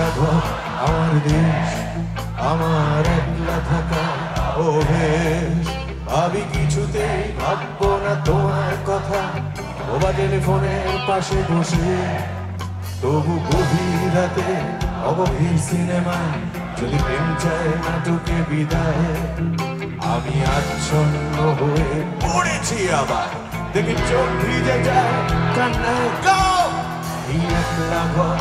একলা ঘর আমার দেশ, আমার একলা থাকা অভ্যেস। ভাবি কিছুতেই ভাববো না তোমার কথা, ওবা টেলিফোনের পাশে বসে। তবু গভীর রাতে অগভীর সিনেমায় যদি প্রেম চায় নাটকে বিদায়, আমি আচ্ছন্ন হয়ে পড়েছি আবার, দেখি চোখ ভিজে যায় কান্নায়। গাও এই একলা ঘর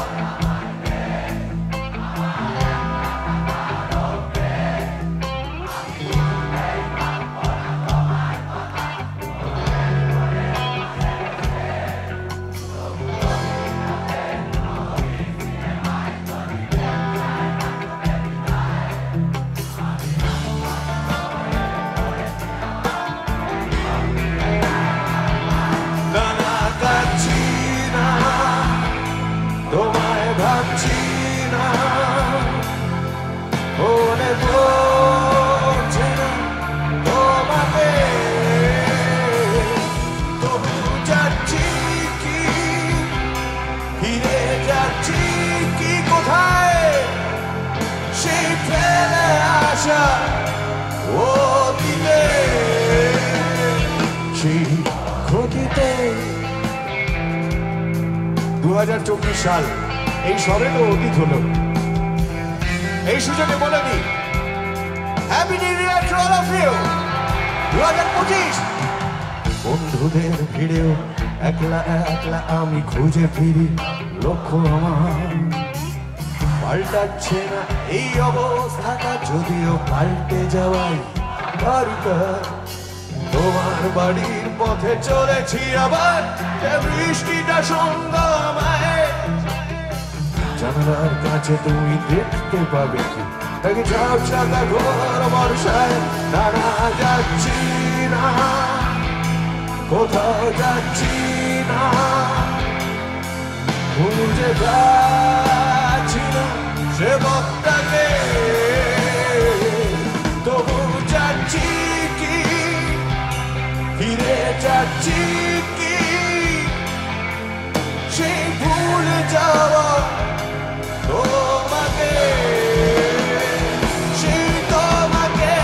সাল এই সবে তো অতীত হলো। এই সুযোগে বলে দিই happy new year to all of you. 2025 বন্ধুদের ভিড়েও একলা একলা আমি খুঁজে ফিরি লক্ষ্য আমার। পাল্টাচ্ছে না এই অবস্থাটা, যদিও পাল্টে যাওয়াই দরকার। তোমার বাড়ির পথে চলেছি আবার, বৃষ্টিটা সঙ্গ আমায়। জানালার কাছে তুমি দেখতে পাবে কি তাকে ঝাপসাকা ঘোর বর্ষায়। দাঁড়া যাচ্ছি না, কোথাও যাচ্ছি না, খুঁজে যাচ্ছি না সে বক্তাকে। তবু যাচ্ছি কি, ফিরে যাচ্ছি কি সেই ভুলে যাওয়া তোমাকে, সেই তোমাকে।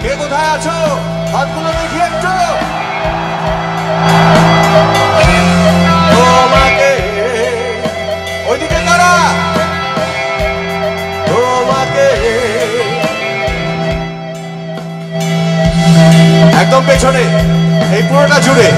কে কোথায় আছো হাতগুলো দেখি একটু। তোমাকে ওইদিকে তারা, তোমাকে একদম পেছনে এই পুরোটা জুড়ে।